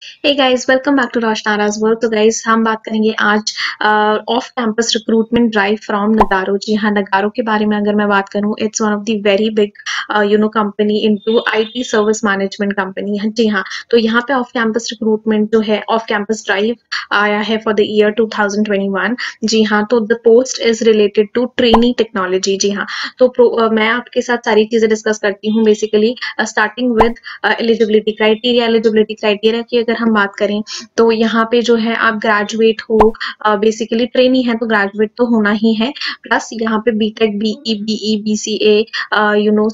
Hey guys, welcome back to Roshanaraj world. तो guys, हम बात करेंगे आज off campus recruitment drive from Nagarro. जी हाँ, नगारो के बारे में अगर मैं बात करूँ, it's one of the very big company into IT service management company. जी हाँ, तो यहाँ पे ऑफ कैंपस रिक्रूटमेंट जो है, ऑफ कैंपस ड्राइव आया है फॉर द ईयर 2021। जी हाँ, तो the post is related to trainee technology. जी हाँ, तो मैं आपके साथ सारी चीजें डिस्कस करती हूँ basically, starting with eligibility criteria की अगर हम बात करें तो यहाँ पे जो है आप ग्रेजुएट हो, बेसिकली ट्रेनी है तो ग्रेजुएट तो होना ही है। प्लस यहाँ पे BTech, BE, BCA,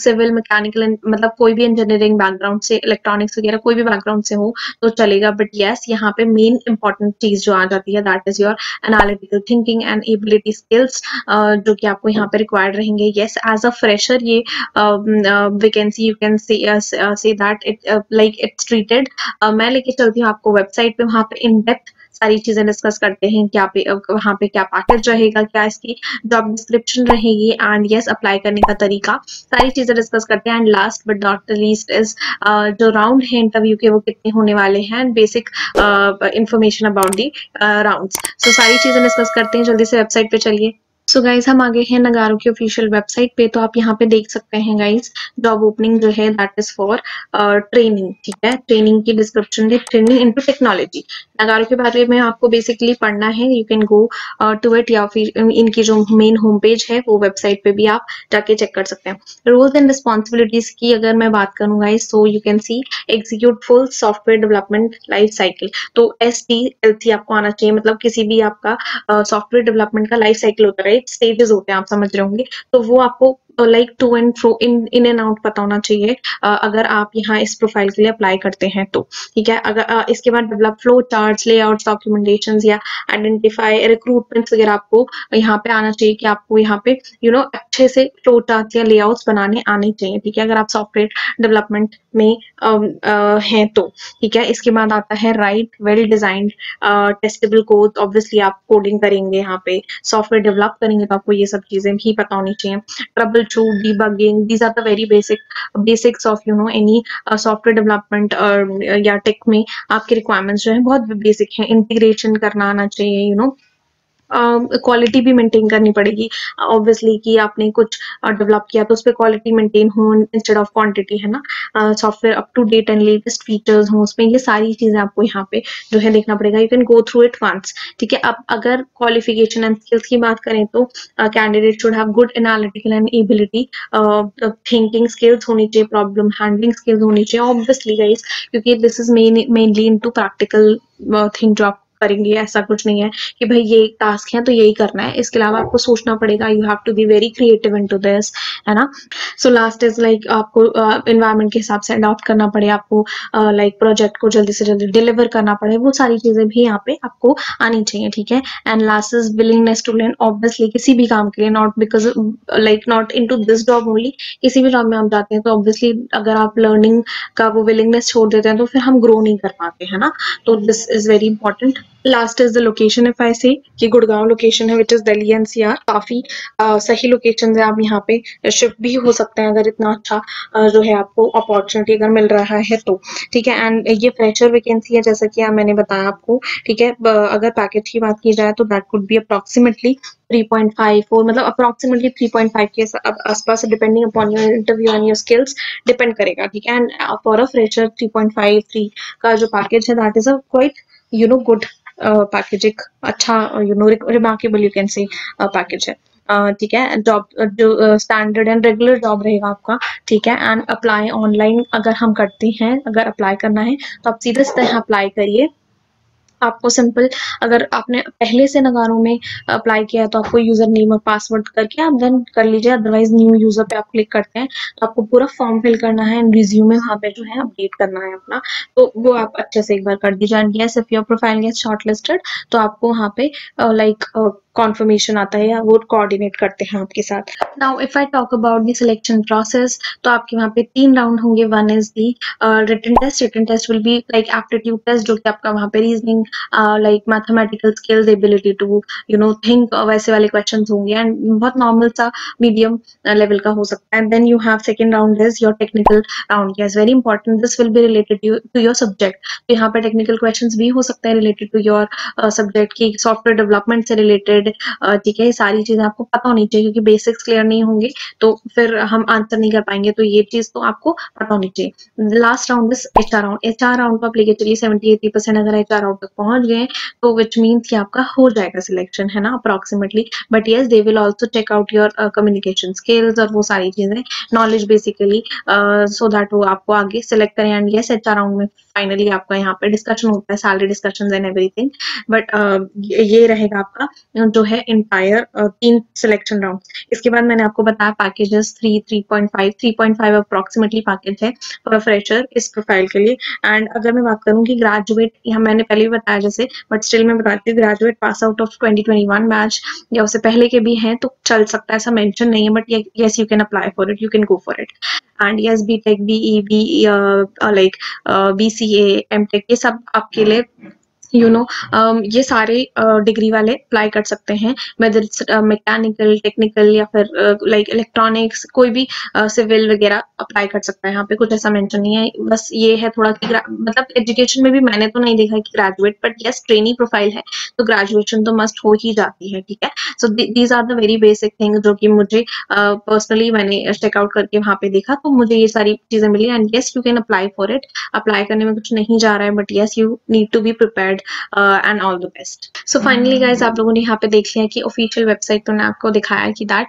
civil, mechanical, मतलब कोई भी इंजीनियरिंग बैकग्राउंड से, इलेक्ट्रॉनिक्स वगैरह कोई भी बैकग्राउंड से हो तो चलेगा। बट यस, यहाँ पे मेन इंपॉर्टेंट चीज जो आ जाती है that is your analytical thinking and ability skills, जो कि आपको यहाँ पे रिक्वायर्ड रहेंगे। यस, एज अ फ्रेशर ये vacancy you can say that it like it's treated. मैं लेके चलती हूँ आपको वेबसाइट पे, वहां पे इन डेप्थ सारी चीजें डिस्कस करते हैं। क्या पे वहां पे क्या पैकेज रहेगा, क्या इसकी जॉब डिस्क्रिप्शन रहेगी, एंड यस अप्लाई करने का तरीका, सारी चीजें डिस्कस करते हैं। And last but not the least is जो राउंड है इंटरव्यू के, वो कितने होने वाले हैं, basic information about the rounds. So सारी चीजें डिस्कस करते हैं, जल्दी से वेबसाइट पे चलिए। सो गाइज, हम आगे हैं नगारो की ऑफिशियल वेबसाइट पे। तो आप यहाँ पे देख सकते हैं गाइज, जॉब ओपनिंग जो है दैट इज फॉर ट्रेनिंग। ठीक है, ट्रेनिंग की डिस्क्रिप्शन है, ट्रेनिंग इनटू टेक्नोलॉजी। नगारो के बारे में आपको बेसिकली पढ़ना है, you can go to it, या फिर इनकी जो मेन होम पेज है वो वेबसाइट पे भी आप जाके चेक कर सकते हैं। रोल्स एंड रिस्पॉन्सिबिलिटीज की अगर मैं बात करूँ guys, so you can see execute full software development life cycle. तो SDLC आपको आना चाहिए, मतलब किसी भी आपका सॉफ्टवेयर डेवलपमेंट का लाइफ साइकिल होता है, स्टेजेस होते हैं, आप समझ रहे होंगे। तो वो आपको like to and fro, in and out पता होना चाहिए अगर आप यहाँ इस प्रोफाइल के लिए अप्लाई करते हैं तो। ठीक है, अगर इसके बाद develop flow charts, layouts, documentation या आइडेंटिफाई रिक्रूटमेंट्स वगैरह आपको यहाँ पे आना चाहिए, कि आपको यहाँ पे अच्छे से फ्लो चार्ट या लेआउट्स बनाने आने चाहिए। ठीक है, अगर आप सॉफ्टवेयर डेवलपमेंट में हैं तो। ठीक है, इसके बाद आता है right well designed testable code. Obviously आप कोडिंग करेंगे, यहाँ पे सॉफ्टवेयर डेवलप करेंगे, तो आपको ये सब चीजें भी पता होनी चाहिए। Troubleshoot, debugging, these are the very basics of any software development या टेक में आपके रिक्वायरमेंट्स जो है बहुत बेसिक है। इंटीग्रेशन करना आना चाहिए, क्वालिटी भी मेंटेन करनी पड़ेगी ऑब्वियसली, कि आपने कुछ डेवलप किया तो उस पर क्वालिटी मेंटेन हो इंस्टेड ऑफ क्वांटिटी, है ना। Software up to date and latest features हो उसमें, ये सारी चीजें आपको यहाँ पे जो है देखना पड़ेगा। You can go through it once. ठीक है, अब अगर क्वालिफिकेशन एंड स्किल्स की बात करें तो candidate should have good analytical and ability, thinking skills होनी चाहिए, प्रॉब्लम हैंडलिंग स्किल्स होनी चाहिए ऑब्वियसली गाइस, क्योंकि this is mainly into practical thing जो आप करेंगे। ऐसा कुछ नहीं है कि भाई ये टास्क है तो यही करना है, इसके अलावा आपको सोचना पड़ेगा। You have to be very creative into this, है ना। सो लास्ट इज लाइक आपको एनवायरनमेंट के हिसाब से अडॉप्ट करना पड़े, आपको लाइक प्रोजेक्ट को जल्दी से जल्दी डिलीवर करना पड़े, वो सारी चीजें भी यहाँ पे आपको आनी चाहिए। ठीक है, and last is willingness to learn. Obviously किसी भी काम के लिए, not because like not into this job only, किसी भी जॉब में आप जाते हैं तो ऑब्वियसली अगर आप लर्निंग का वो विलिंगनेस छोड़ देते हैं तो फिर हम ग्रो नहीं कर पाते, है ना। तो this is very important. Last is the location, if I से कि गुड़गांव लोकेशन है विच इज दिल्ली NCR, काफी सही लोकेशन है। आप यहाँ पे शिफ्ट भी हो सकते हैं अगर इतना अच्छा जो है आपको अपॉर्चुनिटी अगर मिल रहा है तो। ठीक है, एंड ये फ्रेशर वैकेंसी है जैसा कि मैंने बताया आपको। ठीक है, अगर पैकेज की बात की जाए तो दैट कुड बी अप्रोक्सीमेटली 3.5, और मतलब अप्रोक्सीमेटली 3.5 के आसपास, depending upon your interview and your skills depend करेगा। ठीक है, एंड फॉर अ फ्रेशर 3.5 3 का जो पैकेज है that is a quite good package, एक अच्छा remarkable you can say package है। ठीक है, जॉब जो स्टैंडर्ड एंड रेगुलर जॉब रहेगा आपका। ठीक है, एंड अप्लाई ऑनलाइन अगर हम करते हैं, अगर अप्लाई करना है तो आप सीधे सीधे अप्लाई करिए। आपको सिंपल, अगर आपने पहले से नगारों में अप्लाई किया है तो आपको यूजर नेम और पासवर्ड करके आप देन कर लीजिए, अदरवाइज न्यू यूजर पे आप क्लिक करते हैं तो आपको पूरा फॉर्म फिल करना है एंड रिज्यूमे वहाँ पे जो है अपडेट करना है अपना, तो वो आप अच्छे से एक बार कर दीजिए। And yes, if your profile gets shortlisted तो आपको वहाँ पे लाइक कॉन्फर्मेशन आता है या वो कोऑर्डिनेट करते हैं आपके साथ। Now if I talk about the selection process, तो आपके वहाँ पे 3 राउंड होंगे। One is the written test. Written test will be like aptitude test, जो कि आपका वहाँ पे reasoning, like mathematical skills, ability to think, वैसे वाले क्वेश्चन होंगे, एंड बहुत नॉर्मल सा मीडियम लेवल का हो सकता है। Then you have second round is your technical round. Yes, very important, this will be related to your subject. तो यहाँ पे टेक्निकल क्वेश्चंस भी हो सकते हैं रिलेटेड टू योर सब्जेक्ट की, सॉफ्टवेयर डेवलपमेंट से रिलेटेड। ठीक है, ये सारी चीजें आपको पता होनी चाहिए, क्योंकि बेसिक्स क्लियर नहीं होंगे तो फिर हम आंसर नहीं कर पाएंगे। तो ये चीज तो आपको पता होनी चाहिए। Last round is HR round. HR round को आप लेके चलिए 70-80% अगर एचआर राउंड तक पहुंच गए तो विच मीन्स कि आपका हो जाएगा सिलेक्शन, है ना, approximately. But yes, they will also check out your communication skills और वो सारी चीजें, नॉलेज बेसिकली, सो दैट वो आपको आगे सिलेक्ट करें। एंड येस, एचआर राउंड में फाइनली आपका यहाँ पे डिस्कशन होता है, salary discussion and everything. But ये रहेगा आपका जो है इंटायर 3 सिलेक्शन राउंड। इसके बाद मैंने आपको बताया पैकेजेस 3.5 अप्रोक्सीमेटली पैकेज है फॉर फ्रेशर इस प्रोफाइल के लिए। एंड अगर मैं बात करूँ कि ग्रेजुएट, यहाँ मैंने पहले भी बताया जैसे, बट स्टिल मैं बताती हूँ, graduate pass out of 2021 batch या उससे पहले के भी हैं तो चल सकता है, ऐसा मेंशन नहीं है, but yes you can apply for it, you can go for it. And yes, BTech, BE, like BCA, MTech, ये सब आपके लिए ये सारे डिग्री वाले अप्लाई कर सकते हैं, वेदर इट्स मैकेनिकल, टेक्निकल या फिर लाइक इलेक्ट्रॉनिक्स, कोई भी सिविल वगैरह अप्लाई कर सकता है। यहाँ पे कुछ ऐसा मेंशन नहीं है, बस ये है थोड़ा कि मतलब एजुकेशन में भी मैंने तो नहीं देखा कि graduate, but yes trainee profile है तो ग्रेजुएशन तो मस्ट हो ही जाती है, ठीक है। So these are the very basic thing जो कि मुझे पर्सनली मैंने चेकआउट करके वहां पे देखा तो मुझे ये सारी चीजें मिली। And yes, you can apply for it. Apply करने में कुछ नहीं जा रहा है, but yes, you need to be prepared and all the best. So finally guys, आप लोगों ने यहाँ पे देख लिया कि ऑफिशियल वेबसाइट तो ने आपको दिखाया कि that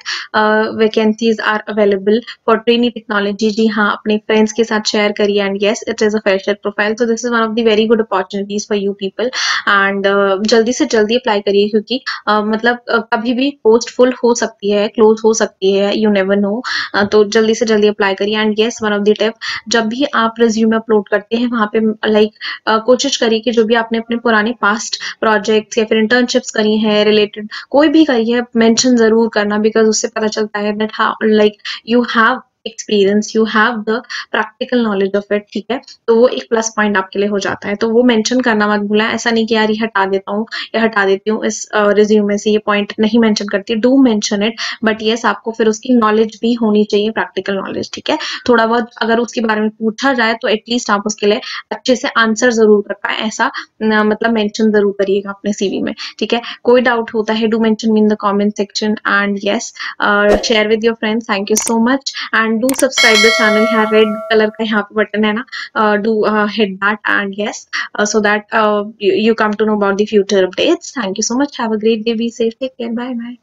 vacancies are available for trainee technology. जी हाँ, अपने फ्रेंड्स के साथ शेयर करिए। And yes, it is a fresher profile, so this is one of the very good opportunities for you people. एंड जल्दी से जल्दी अप्लाई करिए, क्योंकि मतलब कभी भी पोस्ट फुल हो सकती है, क्लोज हो सकती है, यू नेवर नो। तो जल्दी से जल्दी अप्लाई करिए। And yes, one of the tip, जब भी आप रिज्यूमे अपलोड करते हैं वहां पे लाइक कोशिश करिए कि जो भी आपने अपने पुराने पास्ट प्रोजेक्ट्स या फिर इंटर्नशिप्स करी हैं, रिलेटेड कोई भी करी है, मेंशन जरूर करना, बिकॉज उससे पता चलता है that how like you have experience, you have the practical knowledge of it, ठीक है। तो वो एक प्लस पॉइंट आपके लिए हो जाता है, तो वो मेंशन करना मत भूलना। ऐसा नहीं कि यार ये हटा देता हूँ या हटा देती हूँ इस रिज्यूमे से, ये पॉइंट नहीं मेंशन करती, do mention it. But yes, आपको फिर उसकी नॉलेज भी होनी चाहिए, प्रैक्टिकल नॉलेज, ठीक है। थोड़ा बहुत अगर उसके बारे में पूछा जाए तो एटलीस्ट आप उसके लिए अच्छे से आंसर जरूर कर पाए, ऐसा मतलब मेंशन जरूर करिएगा अपने सीवी में, ठीक है। कोई डाउट होता है, do mention me in the comment section. And yes, share with your friends. Thank you so much and do subscribe the channel. यहाँ रेड कलर का यहाँ पे बटन है ना, do hit that. And yes, so that you come to know about the future updates. Thank you so much. Have a great day. Be safe. Take care. Bye bye.